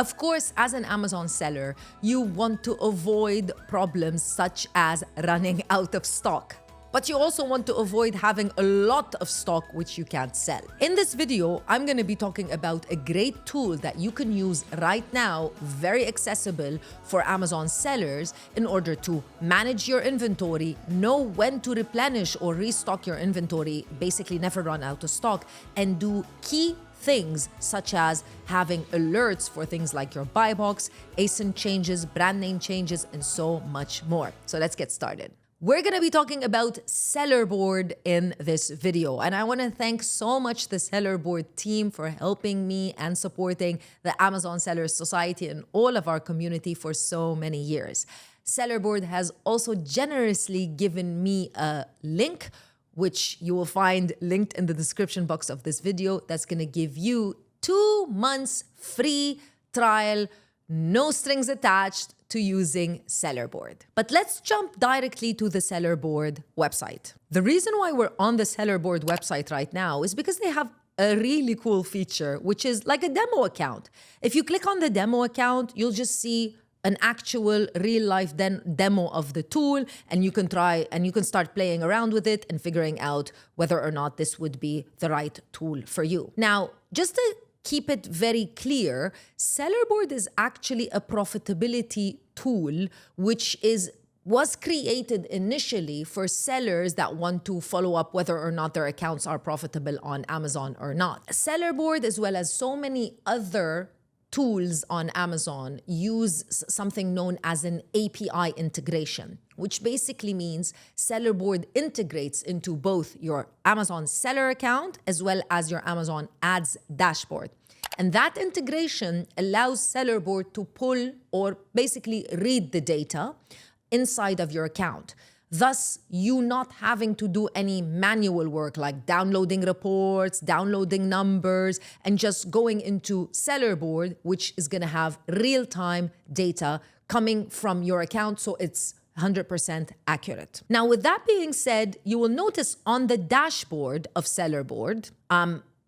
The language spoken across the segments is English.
Of course, as an Amazon seller, you want to avoid problems such as running out of stock. But you also want to avoid having a lot of stock which you can't sell. In this video, I'm going to be talking about a great tool that you can use right now, very accessible for Amazon sellers in order to manage your inventory, know when to replenish or restock your inventory, basically never run out of stock, and do key things such as having alerts for things like your buy box, ASIN changes, brand name changes, and so much more. So let's get started. We're going to be talking about SellerBoard in this video. And I want to thank so much the SellerBoard team for helping me and supporting the Amazon Sellers Society and all of our community for so many years. SellerBoard has also generously given me a link, which you will find linked in the description box of this video, that's going to give you 2 months free trial, no strings attached, to using SellerBoard. But let's jump directly to the SellerBoard website. The reason why we're on the SellerBoard website right now is because they have a really cool feature, which is like a demo account. If you click on the demo account, you'll just see an actual real life demo of the tool, and you can try and you can start playing around with it and figuring out whether or not this would be the right tool for you. Now, just to keep it very clear, SellerBoard is actually a profitability tool which was created initially for sellers that want to follow up whether or not their accounts are profitable on Amazon or not. SellerBoard, as well as so many other tools on Amazon, use something known as an API integration, which basically means SellerBoard integrates into both your Amazon seller account as well as your Amazon ads dashboard. And that integration allows SellerBoard to pull or basically read the data inside of your account. Thus, you not having to do any manual work like downloading reports, downloading numbers, and just going into SellerBoard, which is going to have real-time data coming from your account, so it's 100% accurate. Now, with that being said, you will notice on the dashboard of SellerBoard,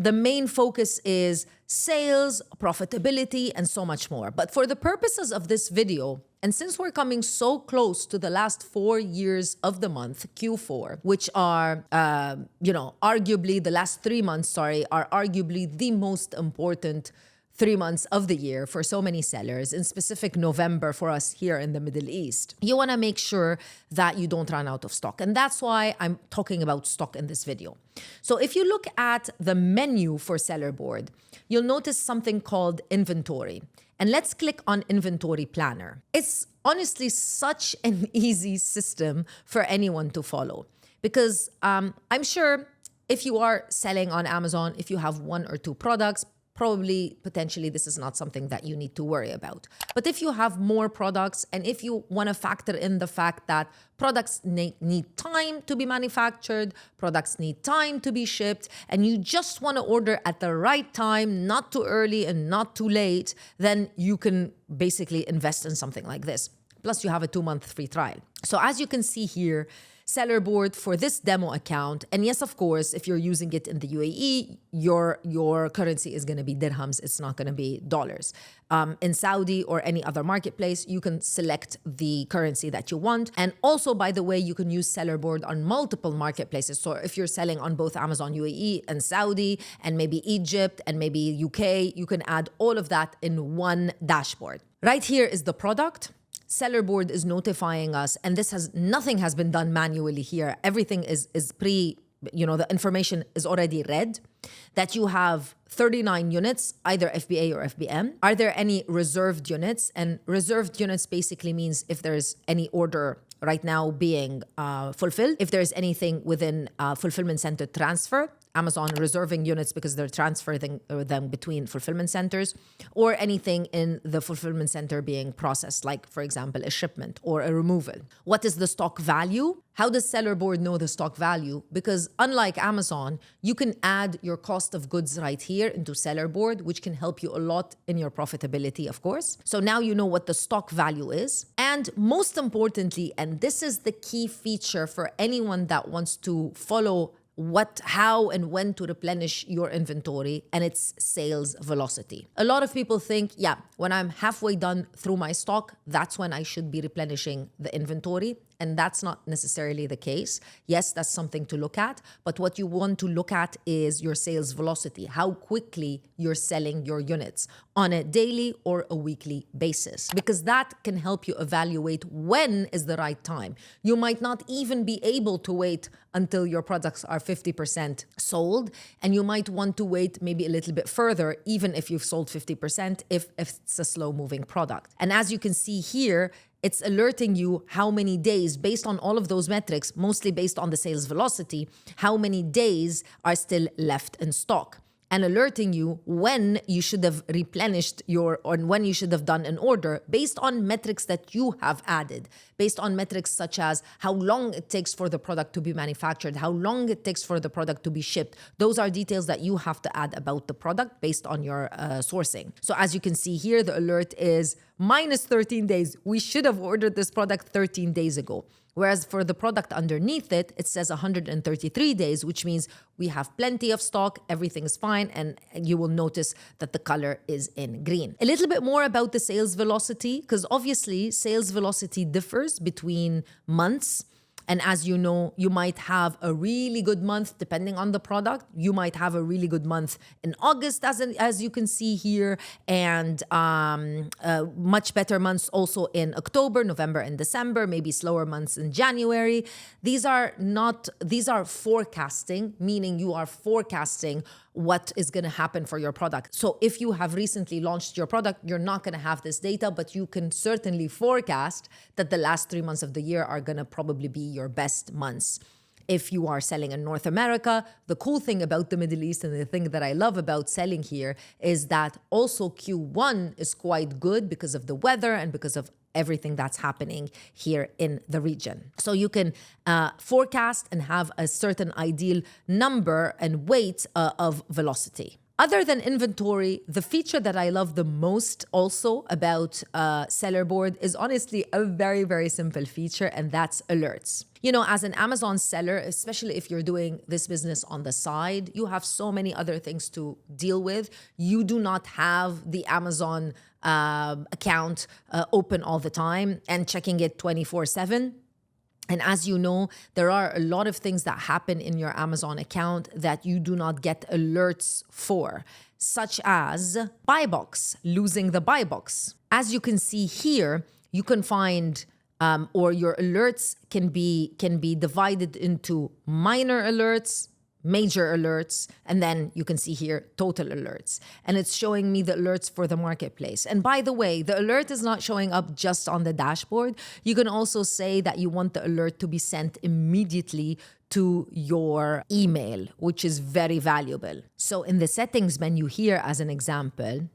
the main focus is sales, profitability, and so much more. But for the purposes of this video, and since we're coming so close to the last 4 years of the month, Q4, which are, arguably the last 3 months, are arguably the most important 3 months of the year for so many sellers, in specific November for us here in the Middle East, you want to make sure that you don't run out of stock. And that's why I'm talking about stock in this video. So if you look at the menu for SellerBoard, you'll notice something called inventory. And let's click on Inventory Planner. It's honestly such an easy system for anyone to follow, because I'm sure if you are selling on Amazon, if you have 1 or 2 products, potentially this is not something that you need to worry about. But if you have more products, and if you want to factor in the fact that products need time to be manufactured, products need time to be shipped, and you just want to order at the right time, not too early and not too late, then you can basically invest in something like this. Plus, you have a 2-month free trial. So as you can see here, SellerBoard for this demo account, and yes, of course, if you're using it in the UAE, your currency is going to be dirhams. It's not going to be dollars. In Saudi or any other marketplace, you can select the currency that you want. And also, by the way, you can use SellerBoard on multiple marketplaces. So if you're selling on both Amazon UAE and Saudi, and maybe Egypt and maybe UK, you can add all of that in one dashboard. Right here is the product. SellerBoard is notifying us, and nothing has been done manually here. Everything is the information is already read, that you have 39 units, either FBA or FBM. Are there any reserved units? And reserved units basically means if there's any order right now being fulfilled, if there's anything within fulfillment center transfer, Amazon reserving units because they're transferring them between fulfillment centers, or anything in the fulfillment center being processed, like, for example, a shipment or a removal. What is the stock value? How does SellerBoard know the stock value? Because unlike Amazon, you can add your cost of goods right here into SellerBoard, which can help you a lot in your profitability, of course. So now you know what the stock value is. And most importantly, and this is the key feature for anyone that wants to follow how and when to replenish your inventory, and it's sales velocity. A lot of people think, yeah, when I'm halfway done through my stock, that's when I should be replenishing the inventory. And that's not necessarily the case. Yes, that's something to look at, but what you want to look at is your sales velocity, how quickly you're selling your units on a daily or a weekly basis, because that can help you evaluate when is the right time. You might not even be able to wait until your products are 50% sold, and you might want to wait maybe a little bit further, even if you've sold 50%, if it's a slow moving product. And as you can see here, it's alerting you how many days, based on all of those metrics, mostly based on the sales velocity, how many days are still left in stock, and alerting you when you should have replenished or when you should have done an order based on metrics that you have added, based on metrics such as how long it takes for the product to be manufactured, how long it takes for the product to be shipped. Those are details that you have to add about the product based on your sourcing. So as you can see here, the alert is minus 13 days. We should have ordered this product 13 days ago. Whereas for the product underneath it, it says 133 days, which means we have plenty of stock, everything is fine, and you will notice that the color is in green. A little bit more about the sales velocity, because obviously sales velocity differs between months. And as you know, you might have a really good month depending on the product. You might have a really good month in August, as you can see here, and much better months also in October, November, and December, maybe slower months in January. These are forecasting, meaning you are forecasting what is going to happen for your product. So if you have recently launched your product, you're not going to have this data, but you can certainly forecast that the last 3 months of the year are going to probably be your best months. If you are selling in North America, the cool thing about the Middle East and the thing that I love about selling here is that also Q1 is quite good because of the weather and because of everything that's happening here in the region. So you can forecast and have a certain ideal number and weight of velocity. Other than inventory, the feature that I love the most also about SellerBoard is honestly a very, very simple feature, and that's alerts. You know, as an Amazon seller, especially if you're doing this business on the side, you have so many other things to deal with. You do not have the Amazon account open all the time and checking it 24/7. And as you know, there are a lot of things that happen in your Amazon account that you do not get alerts for, such as buy box, losing the buy box. As you can see here, you can find or your alerts can be divided into minor alerts, major alerts, and then you can see here total alerts. And it's showing me the alerts for the marketplace. And by the way, the alert is not showing up just on the dashboard. You can also say that you want the alert to be sent immediately to your email, which is very valuable. So in the settings menu here, as an example,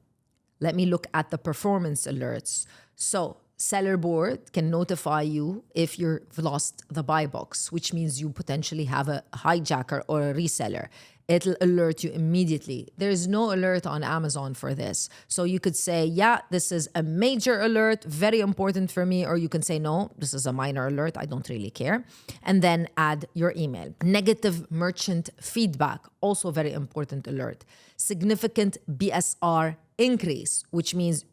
let me look at the performance alerts. So SellerBoard can notify you if you've lost the buy box, which means you potentially have a hijacker or a reseller. It'll alert you immediately. There is no alert on Amazon for this. So you could say, yeah, this is a major alert, very important for me. Or you can say, no, this is a minor alert, I don't really care. And then add your email. Negative merchant feedback, also very important alert. Significant BSR increase, which means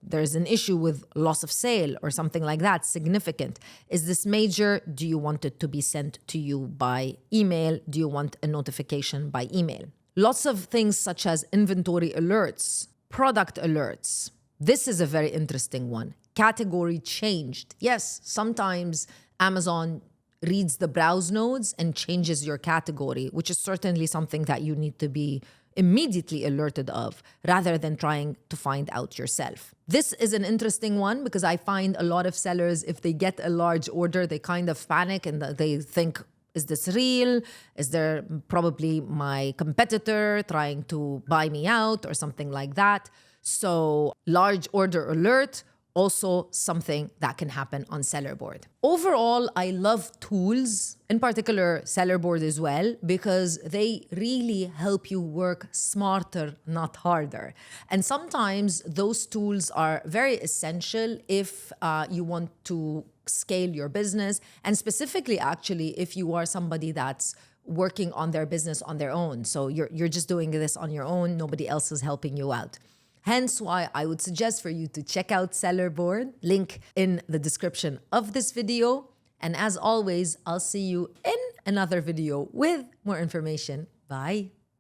there's an issue with loss of sale or something like that, significant. Is this major? Do you want it to be sent to you by email? Do you want a notification by email? Lots of things such as inventory alerts, product alerts. This is a very interesting one. Category changed. Yes, sometimes Amazon reads the browse nodes and changes your category, which is certainly something that you need to be immediately alerted of rather than trying to find out yourself. This is an interesting one because I find a lot of sellers, if they get a large order, they kind of panic and they think, is this real? Is there probably my competitor trying to buy me out or something like that? So large order alert, also something that can happen on SellerBoard. Overall, I love tools, in particular SellerBoard as well, because they really help you work smarter, not harder. And sometimes those tools are very essential if you want to scale your business, and specifically actually if you are somebody that's working on their business on their own. So you're just doing this on your own. Nobody else is helping you out. Hence why I would suggest for you to check out SellerBoard, link in the description of this video. And as always, I'll see you in another video with more information. Bye.